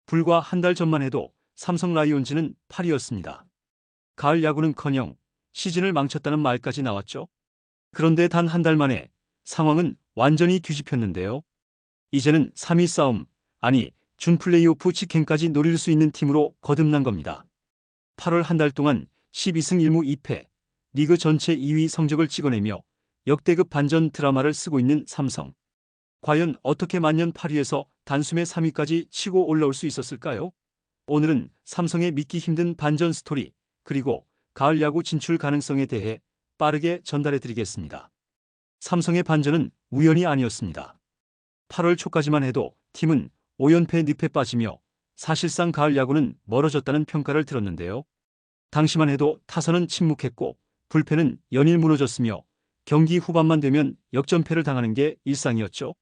불과 한 달 전만 해도 삼성 라이온즈는 8위였습니다. 가을 야구는커녕 시즌을 망쳤다는 말까지 나왔죠. 그런데 단 한 달 만에 상황은 완전히 뒤집혔는데요. 이제는 3위 싸움, 아니 준 플레이오프 직행까지 노릴 수 있는 팀으로 거듭난 겁니다. 8월 한 달 동안 12승 1무 2패, 리그 전체 2위 성적을 찍어내며 역대급 반전 드라마를 쓰고 있는 삼성. 과연 어떻게 만년 8위에서 단숨에 3위까지 치고 올라올 수 있었을까요? 오늘은 삼성의 믿기 힘든 반전 스토리, 그리고 가을 야구 진출 가능성에 대해 빠르게 전달해 드리겠습니다. 삼성의 반전은 우연이 아니었습니다. 8월 초까지만 해도 팀은 5연패 늪에 빠지며 사실상 가을 야구는 멀어졌다는 평가를 들었는데요. 당시만 해도 타선은 침묵했고 불펜은 연일 무너졌으며 경기 후반만 되면 역전패를 당하는 게 일상이었죠.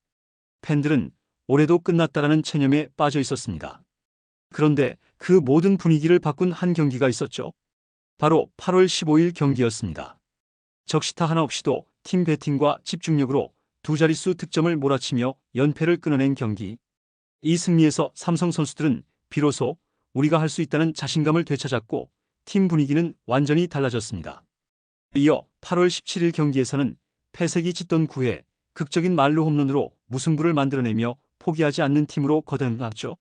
팬들은 올해도 끝났다라는 체념에 빠져 있었습니다. 그런데 그 모든 분위기를 바꾼 한 경기가 있었죠. 바로 8월 15일 경기였습니다. 적시타 하나 없이도 팀 배팅과 집중력으로 두 자릿수 득점을 몰아치며 연패를 끊어낸 경기. 이 승리에서 삼성 선수들은 비로소 우리가 할 수 있다는 자신감을 되찾았고 팀 분위기는 완전히 달라졌습니다. 이어 8월 17일 경기에서는 패색이 짙던 9회 극적인 말로 홈런으로 무승부를 만들어내며 포기하지 않는 팀으로 거듭났죠.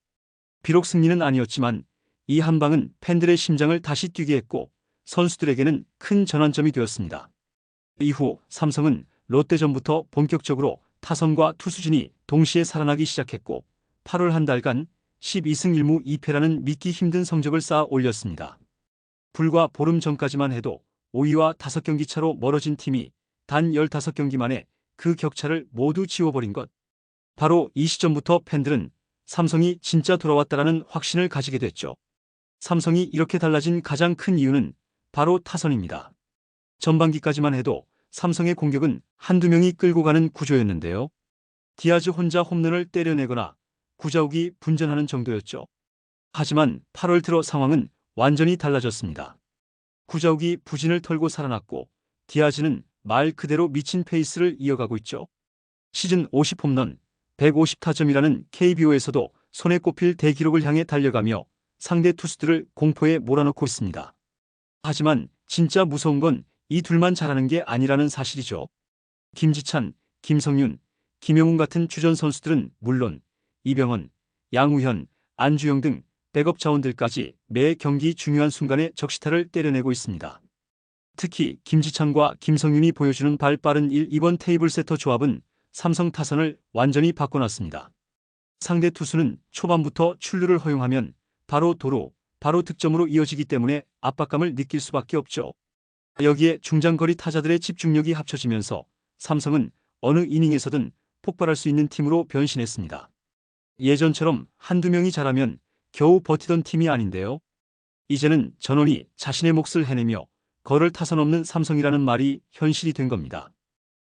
비록 승리는 아니었지만 이 한 방은 팬들의 심장을 다시 뛰게 했고 선수들에게는 큰 전환점이 되었습니다. 이후 삼성은 롯데전부터 본격적으로 타선과 투수진이 동시에 살아나기 시작했고 8월 한 달간 12승 1무 2패라는 믿기 힘든 성적을 쌓아 올렸습니다. 불과 보름 전까지만 해도 5위와 5경기 차로 멀어진 팀이 단 15경기 만에 그 격차를 모두 지워버린 것. 바로 이 시점부터 팬들은 삼성이 진짜 돌아왔다라는 확신을 가지게 됐죠. 삼성이 이렇게 달라진 가장 큰 이유는 바로 타선입니다. 전반기까지만 해도 삼성의 공격은 한두 명이 끌고 가는 구조였는데요. 디아즈 혼자 홈런을 때려내거나 구자욱이 분전하는 정도였죠. 하지만 8월 들어 상황은 완전히 달라졌습니다. 구자욱이 부진을 털고 살아났고 디아즈는 말 그대로 미친 페이스를 이어가고 있죠. 시즌 50홈런, 150타점이라는 KBO에서도 손에 꼽힐 대기록을 향해 달려가며 상대 투수들을 공포에 몰아넣고 있습니다. 하지만 진짜 무서운 건 이 둘만 잘하는 게 아니라는 사실이죠. 김지찬, 김성윤, 김영훈 같은 주전 선수들은 물론 이병헌, 양우현, 안주영 등 백업 자원들까지 매 경기 중요한 순간에 적시타를 때려내고 있습니다. 특히 김지찬과 김성윤이 보여주는 발 빠른 1, 2번 테이블 세터 조합은 삼성 타선을 완전히 바꿔놨습니다. 상대 투수는 초반부터 출루를 허용하면 바로 도루, 바로 득점으로 이어지기 때문에 압박감을 느낄 수밖에 없죠. 여기에 중장거리 타자들의 집중력이 합쳐지면서 삼성은 어느 이닝에서든 폭발할 수 있는 팀으로 변신했습니다. 예전처럼 한두 명이 잘하면 겨우 버티던 팀이 아닌데요. 이제는 전원이 자신의 몫을 해내며 거를 타선 없는 삼성이라는 말이 현실이 된 겁니다.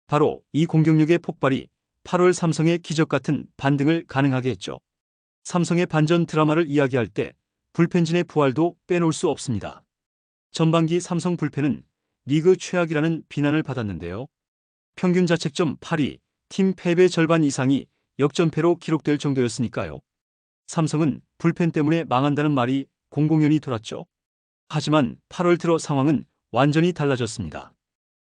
바로 이 공격력의 폭발이 8월 삼성의 기적 같은 반등을 가능하게 했죠. 삼성의 반전 드라마를 이야기할 때 불펜진의 부활도 빼놓을 수 없습니다. 전반기 삼성 불펜은 리그 최악이라는 비난을 받았는데요. 평균 자책점 8위, 팀 패배 절반 이상이 역전패로 기록될 정도였으니까요. 삼성은 불펜 때문에 망한다는 말이 공공연히 돌았죠. 하지만 8월 들어 상황은 완전히 달라졌습니다.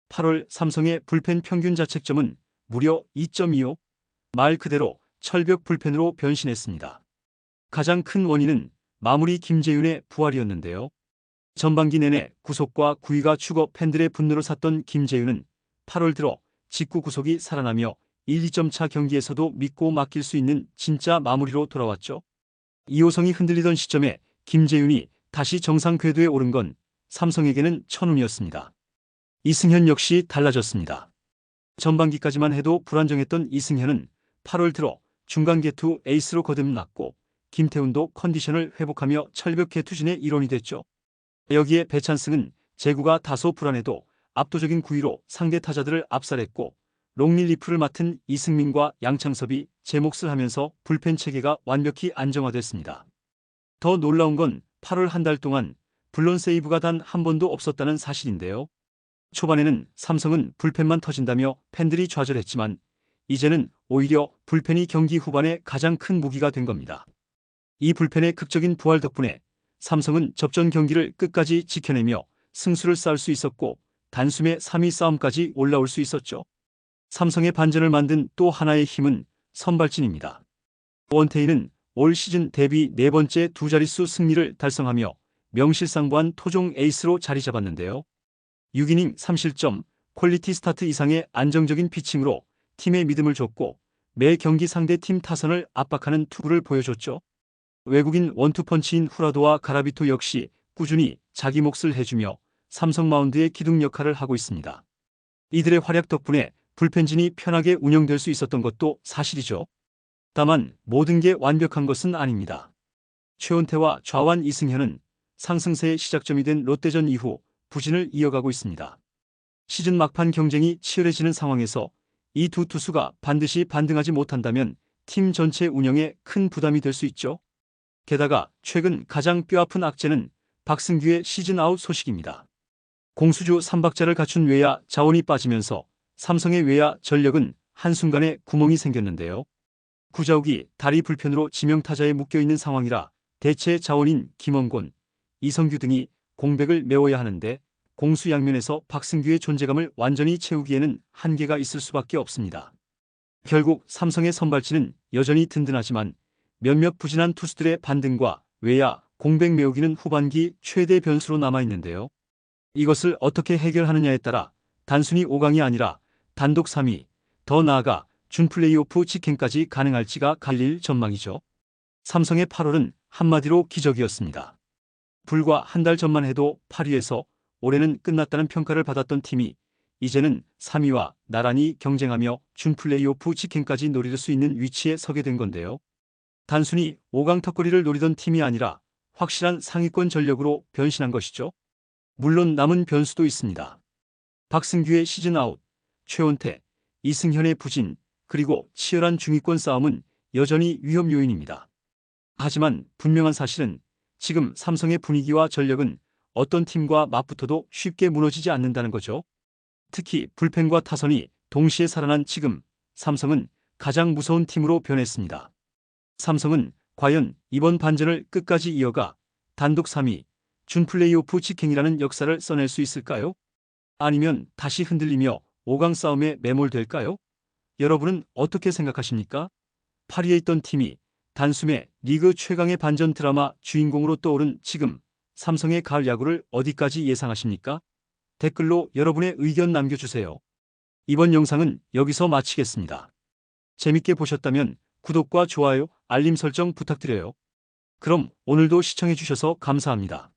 8월 삼성의 불펜 평균 자책점은 무려 2.25, 말 그대로 철벽 불펜으로 변신했습니다. 가장 큰 원인은 마무리 김재윤의 부활이었는데요. 전반기 내내 구속과 구위가 추거 팬들의 분노를 샀던 김재윤은 8월 들어 직구 구속이 살아나며 1, 2점 차 경기에서도 믿고 맡길 수 있는 진짜 마무리로 돌아왔죠. 이호성이 흔들리던 시점에 김재윤이 다시 정상 궤도에 오른 건 삼성에게는 천운이었습니다. 이승현 역시 달라졌습니다. 전반기까지만 해도 불안정했던 이승현은 8월 들어 중간 개투 에이스로 거듭났고 김태훈도 컨디션을 회복하며 철벽 개투진의 일원이 됐죠. 여기에 배찬승은 제구가 다소 불안해도 압도적인 구위로 상대 타자들을 압살했고 롱릴리프를 맡은 이승민과 양창섭이 제 몫을 하면서 불펜 체계가 완벽히 안정화됐습니다. 더 놀라운 건 8월 한 달 동안 블론 세이브가 단 한 번도 없었다는 사실인데요. 초반에는 삼성은 불펜만 터진다며 팬들이 좌절했지만 이제는 오히려 불펜이 경기 후반에 가장 큰 무기가 된 겁니다. 이 불펜의 극적인 부활 덕분에 삼성은 접전 경기를 끝까지 지켜내며 승수를 쌓을 수 있었고 단숨에 3위 싸움까지 올라올 수 있었죠. 삼성의 반전을 만든 또 하나의 힘은 선발진입니다. 원태인은 올 시즌 데뷔 4번째 두 자릿수 승리를 달성하며 명실상부한 토종 에이스로 자리 잡았는데요. 6이닝 3실점, 퀄리티 스타트 이상의 안정적인 피칭으로 팀에 믿음을 줬고 매 경기 상대팀 타선을 압박하는 투구를 보여줬죠. 외국인 원투펀치인 후라도와 가라비토 역시 꾸준히 자기 몫을 해주며 삼성 마운드의 기둥 역할을 하고 있습니다. 이들의 활약 덕분에 불펜진이 편하게 운영될 수 있었던 것도 사실이죠. 다만 모든 게 완벽한 것은 아닙니다. 최원태와 좌완 이승현은 상승세의 시작점이 된 롯데전 이후 부진을 이어가고 있습니다. 시즌 막판 경쟁이 치열해지는 상황에서 이 두 투수가 반드시 반등하지 못한다면 팀 전체 운영에 큰 부담이 될 수 있죠. 게다가 최근 가장 뼈아픈 악재는 박승규의 시즌 아웃 소식입니다. 공수주 3박자를 갖춘 외야 자원이 빠지면서 삼성의 외야 전력은 한순간에 구멍이 생겼는데요. 구자욱이 다리 불편으로 지명타자에 묶여있는 상황이라 대체 자원인 김원곤, 이성규 등이 공백을 메워야 하는데 공수 양면에서 박승규의 존재감을 완전히 채우기에는 한계가 있을 수밖에 없습니다. 결국 삼성의 선발진은 여전히 든든하지만 몇몇 부진한 투수들의 반등과 외야 공백 메우기는 후반기 최대 변수로 남아있는데요. 이것을 어떻게 해결하느냐에 따라 단순히 5강이 아니라 단독 3위, 더 나아가 준 플레이오프 직행까지 가능할지가 갈릴 전망이죠. 삼성의 8월은 한마디로 기적이었습니다. 불과 한 달 전만 해도 8위에서 올해는 끝났다는 평가를 받았던 팀이 이제는 3위와 나란히 경쟁하며 준 플레이오프 직행까지 노릴 수 있는 위치에 서게 된 건데요. 단순히 5강 턱걸이를 노리던 팀이 아니라 확실한 상위권 전력으로 변신한 것이죠. 물론 남은 변수도 있습니다. 박승규의 시즌 아웃, 최원태, 이승현의 부진, 그리고 치열한 중위권 싸움은 여전히 위험 요인입니다. 하지만 분명한 사실은 지금 삼성의 분위기와 전력은 어떤 팀과 맞붙어도 쉽게 무너지지 않는다는 거죠. 특히 불펜과 타선이 동시에 살아난 지금 삼성은 가장 무서운 팀으로 변했습니다. 삼성은 과연 이번 반전을 끝까지 이어가 단독 3위, 준 플레이오프 직행이라는 역사를 써낼 수 있을까요? 아니면 다시 흔들리며 5강 싸움에 매몰될까요? 여러분은 어떻게 생각하십니까? 8위에 있던 팀이 단숨에 리그 최강의 반전 드라마 주인공으로 떠오른 지금 삼성의 가을 야구를 어디까지 예상하십니까? 댓글로 여러분의 의견 남겨주세요. 이번 영상은 여기서 마치겠습니다. 재밌게 보셨다면 구독과 좋아요, 알림 설정 부탁드려요. 그럼 오늘도 시청해주셔서 감사합니다.